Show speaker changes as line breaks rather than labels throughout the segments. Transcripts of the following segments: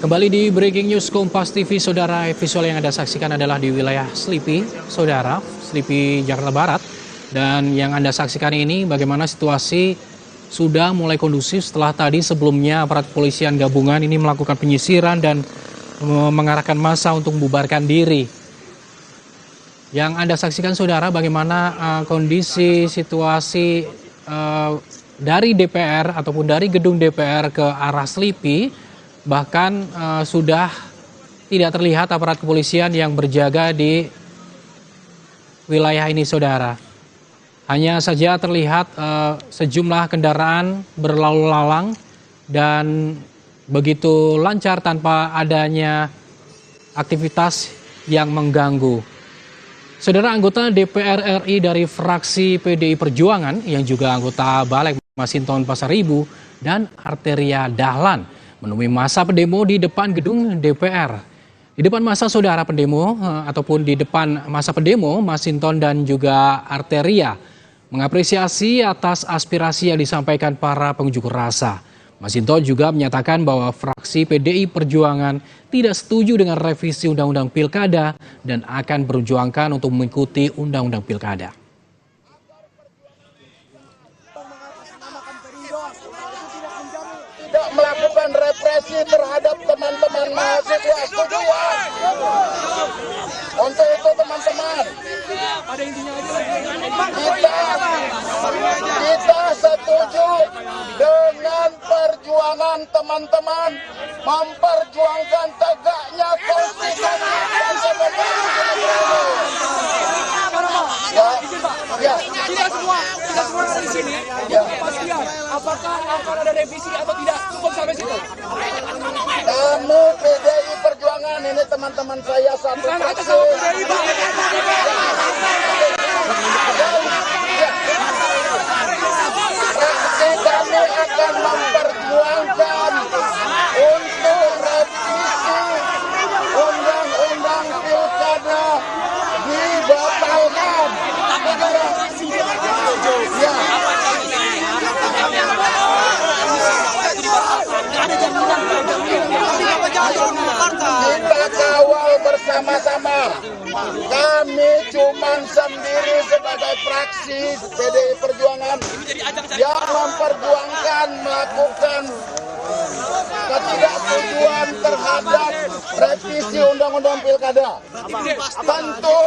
Kembali di Breaking News Kompas TV, Saudara. Visual yang Anda saksikan adalah di wilayah Slipi, Saudara, Slipi, Jakarta Barat. Dan yang Anda saksikan ini bagaimana situasi sudah mulai kondusif setelah tadi sebelumnya aparat kepolisian gabungan ini melakukan penyisiran dan mengarahkan massa untuk membubarkan diri. Yang Anda saksikan, Saudara, bagaimana kondisi situasi dari DPR ataupun dari gedung DPR ke arah Slipi. Bahkan sudah tidak terlihat aparat kepolisian yang berjaga di wilayah ini, Saudara. Hanya saja terlihat sejumlah kendaraan berlalu lalang dan begitu lancar tanpa adanya aktivitas yang mengganggu. Saudara, anggota DPR RI dari fraksi PDI Perjuangan yang juga anggota Balek Masinton Pasaribu dan Arteria Dahlan menemui massa pendemo di depan gedung DPR. Di depan massa, Saudara, pendemo ataupun di depan massa pendemo, Masinton dan juga Arteria mengapresiasi atas aspirasi yang disampaikan para pengunjuk rasa. Masinton juga menyatakan bahwa fraksi PDI Perjuangan tidak setuju dengan revisi Undang-Undang Pilkada dan akan berjuangkan untuk mengikuti Undang-Undang Pilkada.
Tidak melakukan represi terhadap teman-teman mahasiswa, setuju ya? Untuk itu teman-teman, kita setuju dengan perjuangan teman-teman memperjuangkan tegaknya konstitusi dan demokrasi.
Tidak semua di sini kepastian apakah akan ada revisi atau tidak, cukup sampai situ.
Kami PDI Perjuangan ini teman-teman saya satu fraksi. Fraksi kami akan memperjuangkan untuk revisi Undang-Undang Pilkada dibatalkan. Kita kawal bersama-sama. Kami cuma sendiri sebagai fraksi PDI Perjuangan yang memperjuangkan melakukan ketidaksetujuan terhadap revisi Undang-Undang Pilkada. Tentu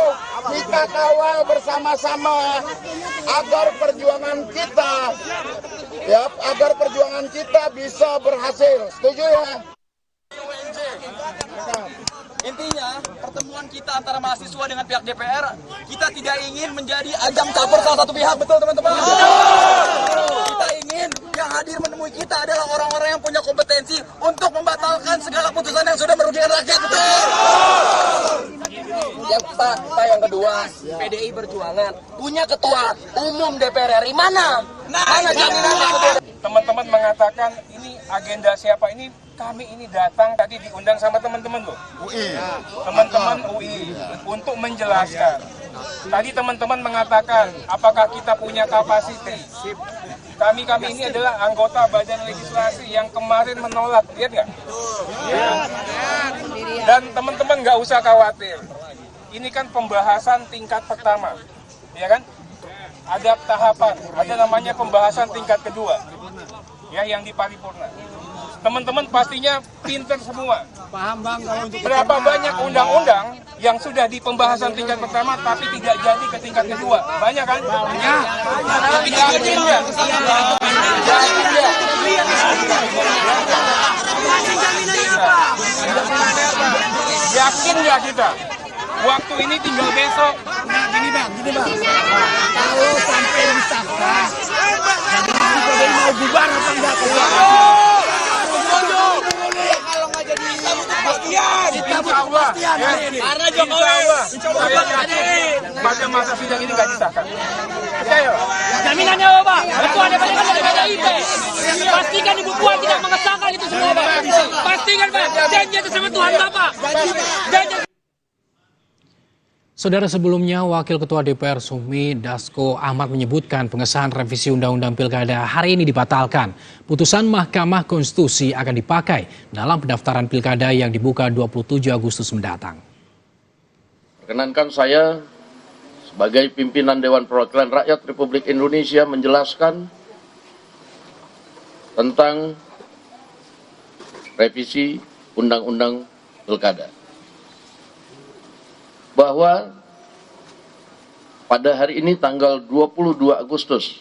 kita kawal bersama-sama agar perjuangan kita bisa berhasil. Setuju ya?
Intinya, pertemuan kita antara mahasiswa dengan pihak DPR, kita tidak ingin menjadi ajang caper salah satu pihak, betul teman-teman? Kita ingin yang hadir menemui kita adalah orang-orang yang punya kompetensi untuk membatalkan segala putusan yang sudah merugikan rakyat, betul? Yang fakta yang kedua, PDI Perjuangan punya ketua umum DPR RI, mana jaminan?
Teman-teman mengatakan ini agenda siapa ini? Kami ini datang tadi diundang sama teman-teman loh, teman-teman UI untuk menjelaskan. Tadi teman-teman mengatakan apakah kita punya kapasitas. Kami ini adalah anggota Badan Legislasi yang kemarin menolak, lihat nggak? Dan teman-teman nggak usah khawatir. Ini kan pembahasan tingkat pertama, ya kan? Ada tahapan, ada namanya pembahasan tingkat kedua, ya, yang di paripurna. Teman-teman pastinya pinter semua.
Paham Bang, kalau untuk
berapa banyak undang-undang yang sudah di pembahasan tingkat pertama tapi tidak jadi ke tingkat kedua? Banyak kan? Banyak. Yakin nggak? Yakin nggak kita? Waktu ini tinggal besok.
Nah, gini bang. Kalau sampai disahkan, jadi mau bubar apa enggak? Kalau nggak jadi
Insya Allah,
karena Jokowi.
pada masa sidang ini nggak disahkan. Percaya?
Jaminannya apa, Pak? Ketua DPR kan dari PDIP. Pastikan Ibu Puan tidak mengesahkan itu semua, Pak. Pastikan, Pak. Janji atas nama Tuhan Bapak.
Saudara, sebelumnya Wakil Ketua DPR Sumi Dasko Ahmad menyebutkan pengesahan revisi Undang-Undang Pilkada hari ini dibatalkan. Putusan Mahkamah Konstitusi akan dipakai dalam pendaftaran Pilkada yang dibuka 27 Agustus mendatang.
Perkenankan saya sebagai pimpinan Dewan Perwakilan Rakyat Republik Indonesia menjelaskan tentang revisi Undang-Undang Pilkada. Bahwa pada hari ini tanggal 22 Agustus,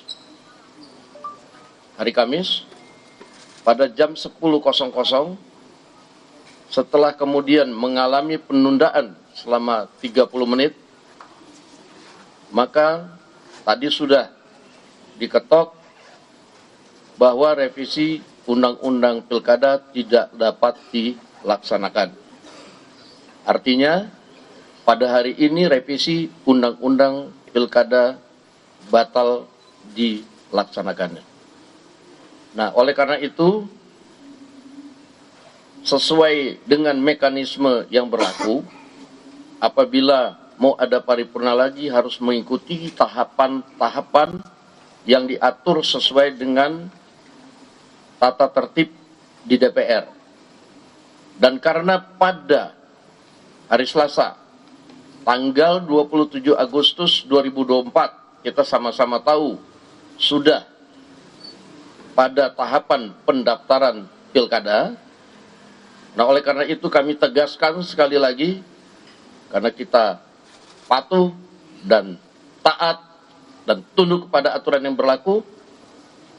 hari Kamis, pada jam 10.00, setelah kemudian mengalami penundaan selama 30 menit, maka tadi sudah diketok bahwa revisi Undang-Undang Pilkada tidak dapat dilaksanakan. Artinya, pada hari ini revisi Undang-Undang Pilkada batal dilaksanakannya. Nah, oleh karena itu, sesuai dengan mekanisme yang berlaku, apabila mau ada paripurna lagi harus mengikuti tahapan-tahapan yang diatur sesuai dengan tata tertib di DPR. Dan karena pada hari Selasa, tanggal 27 Agustus 2024, kita sama-sama tahu sudah pada tahapan pendaftaran Pilkada. Nah, oleh karena itu kami tegaskan sekali lagi, karena kita patuh dan taat dan tunduk kepada aturan yang berlaku,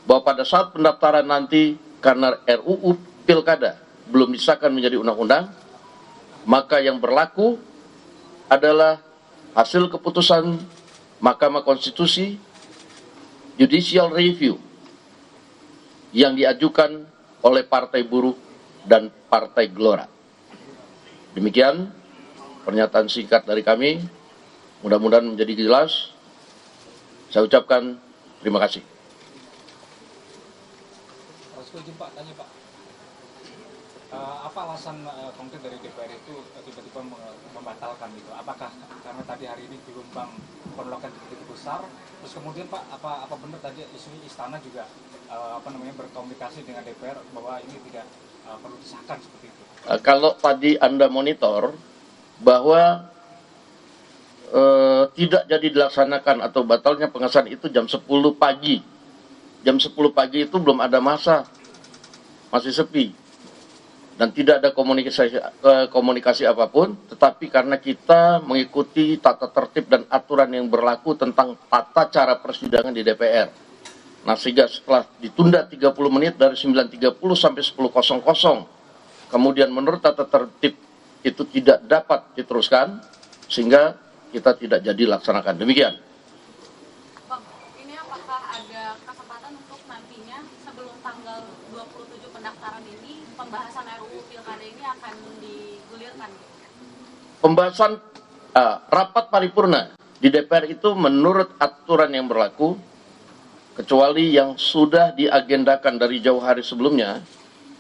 bahwa pada saat pendaftaran nanti karena RUU Pilkada belum disahkan menjadi undang-undang, maka yang berlaku adalah hasil keputusan Mahkamah Konstitusi Judicial Review yang diajukan oleh Partai Buruh dan Partai Gelora. Demikian pernyataan singkat dari kami, mudah-mudahan menjadi jelas. Saya ucapkan terima kasih.
Apa alasan konkret dari DPR itu tiba-tiba membatalkan gitu? Apakah karena tadi hari ini gelombang penolakan begitu besar? Terus kemudian Pak, apa benar tadi isu istana juga berkomunikasi dengan DPR bahwa ini tidak perlu disahkan seperti itu?
Kalau tadi Anda monitor bahwa tidak jadi dilaksanakan atau batalnya pengesahan itu jam 10 pagi. Jam 10 pagi itu belum ada masa, masih sepi. Dan tidak ada komunikasi apapun, tetapi karena kita mengikuti tata tertib dan aturan yang berlaku tentang tata cara persidangan di DPR. Nah, sehingga setelah ditunda 30 menit dari 9.30 sampai 10.00, kemudian menurut tata tertib itu tidak dapat diteruskan, sehingga kita tidak jadi laksanakan. Demikian.
Bang, ini apakah ada kesempatan untuk nantinya sebelum tanggal 27 pendaftaran ini, pembahasan RUU Pilkada ini akan digulirkan?
Pembahasan rapat paripurna di DPR itu menurut aturan yang berlaku, kecuali yang sudah diagendakan dari jauh hari sebelumnya,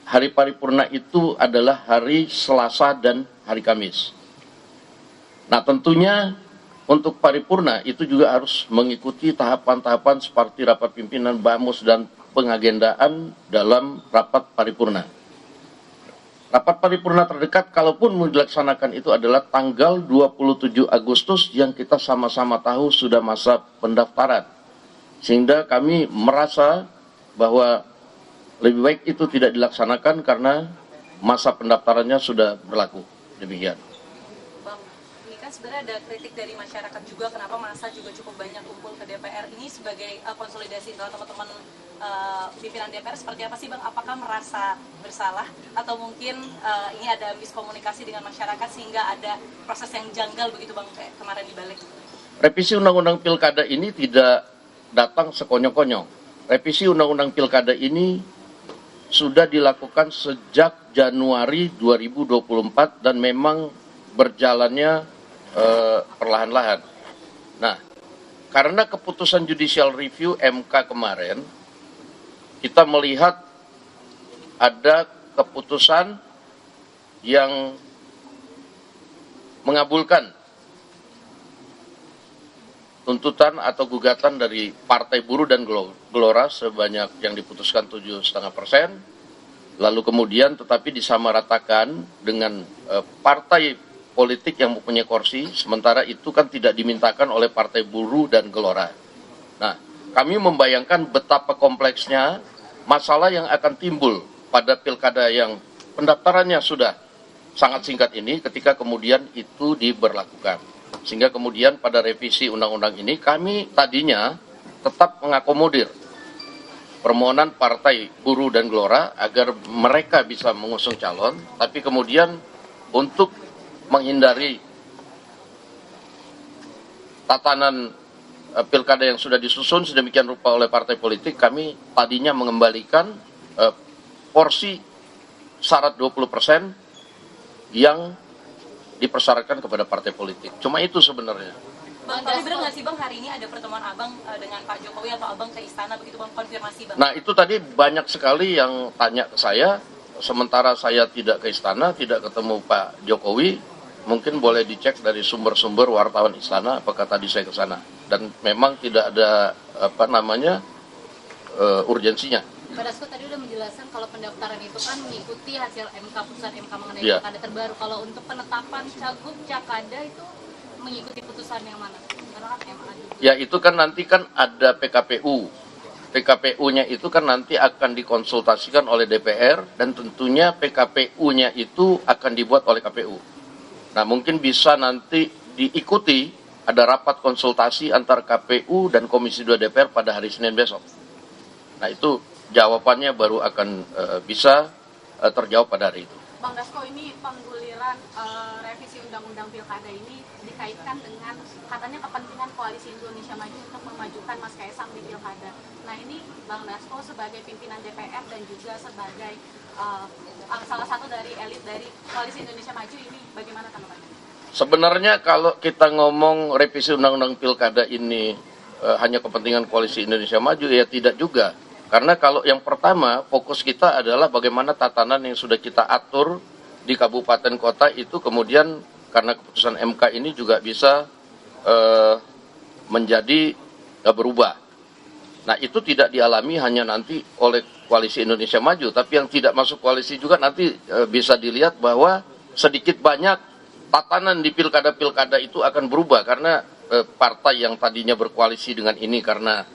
hari paripurna itu adalah hari Selasa dan hari Kamis. Nah, tentunya untuk paripurna itu juga harus mengikuti tahapan-tahapan seperti rapat pimpinan BAMUS dan pengagendaan dalam rapat paripurna. Rapat paripurna terdekat kalaupun mau dilaksanakan itu adalah tanggal 27 Agustus yang kita sama-sama tahu sudah masa pendaftaran. Sehingga kami merasa bahwa lebih baik itu tidak dilaksanakan karena masa pendaftarannya sudah berlaku. Demikian.
Bang, ini kan sebenarnya ada kritik dari masyarakat juga kenapa masa juga cukup banyak kumpul ke DPR ini sebagai konsolidasi dengan teman-teman pimpinan DPR. Seperti apa sih Bang? Apakah merasa bersalah atau mungkin ini ada miskomunikasi dengan masyarakat sehingga ada proses yang janggal begitu Bang kayak kemarin dibalik?
Revisi Undang-Undang Pilkada ini tidak datang sekonyong-konyong. Revisi Undang-Undang Pilkada ini sudah dilakukan sejak Januari 2024 dan memang berjalannya perlahan-lahan. Nah, karena keputusan Judicial Review MK kemarin, kita melihat ada keputusan yang mengabulkan tuntutan atau gugatan dari Partai Buruh dan Gelora sebanyak yang diputuskan 7,5%, lalu kemudian tetapi disamaratakan dengan partai politik yang mempunyai kursi, sementara itu kan tidak dimintakan oleh Partai Buruh dan Gelora. Nah, kami membayangkan betapa kompleksnya masalah yang akan timbul pada pilkada yang pendaftarannya sudah sangat singkat ini ketika kemudian itu diberlakukan. Sehingga kemudian pada revisi undang-undang ini kami tadinya tetap mengakomodir permohonan Partai Buruh dan Gelora agar mereka bisa mengusung calon, tapi kemudian untuk menghindari tatanan pilkada yang sudah disusun sedemikian rupa oleh partai politik, kami tadinya mengembalikan porsi syarat 20% yang dipersyaratkan kepada partai politik. Cuma itu sebenarnya.
Bang, tapi benar nggak sih Bang, hari ini ada pertemuan Abang dengan Pak Jokowi atau Abang ke istana begitu Bang, konfirmasi Bang?
Nah itu tadi banyak sekali yang tanya ke saya, sementara saya tidak ke istana, tidak ketemu Pak Jokowi, mungkin boleh dicek dari sumber-sumber wartawan istana apakah tadi saya ke sana. Dan memang tidak ada urgensinya.
Pak Dasko tadi udah menjelaskan kalau pendaftaran itu kan mengikuti hasil MK, putusan MK mengenai
Iya.
pilkada terbaru. Kalau untuk penetapan cagup cakada itu mengikuti putusan yang mana? Karena kan MA juga.
Ya itu kan nanti kan ada PKPU. PKPU-nya itu kan nanti akan dikonsultasikan oleh DPR dan tentunya PKPU-nya itu akan dibuat oleh KPU. Nah mungkin bisa nanti diikuti ada rapat konsultasi antar KPU dan Komisi 2 DPR pada hari Senin besok. Nah itu jawabannya baru akan bisa terjawab pada hari itu.
Bang Dasko, ini pengguliran revisi undang-undang pilkada ini dikaitkan dengan katanya kepentingan Koalisi Indonesia Maju untuk memajukan Mas Kaisang di pilkada. Nah ini Bang Dasko sebagai pimpinan DPR dan juga sebagai salah satu dari elit dari Koalisi Indonesia Maju ini bagaimana tanggapannya?
Sebenarnya kalau kita ngomong revisi undang-undang pilkada ini hanya kepentingan Koalisi Indonesia Maju, ya tidak juga. Karena kalau yang pertama, fokus kita adalah bagaimana tatanan yang sudah kita atur di kabupaten kota itu kemudian karena keputusan MK ini juga bisa menjadi berubah. Nah itu tidak dialami hanya nanti oleh Koalisi Indonesia Maju, tapi yang tidak masuk koalisi juga nanti bisa dilihat bahwa sedikit banyak tatanan di pilkada-pilkada itu akan berubah karena partai yang tadinya berkoalisi dengan ini karena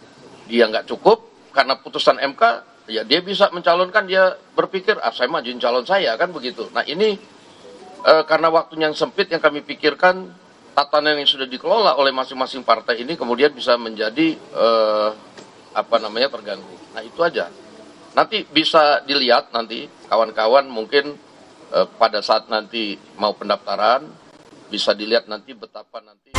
dia nggak cukup, karena putusan MK, ya dia bisa mencalonkan, dia berpikir, saya majuin calon saya, kan begitu. Nah ini karena waktunya yang sempit yang kami pikirkan, tatanan yang sudah dikelola oleh masing-masing partai ini kemudian bisa menjadi terganggu. Nah itu aja. Nanti bisa dilihat nanti kawan-kawan mungkin pada saat nanti mau pendaftaran, bisa dilihat nanti betapa nanti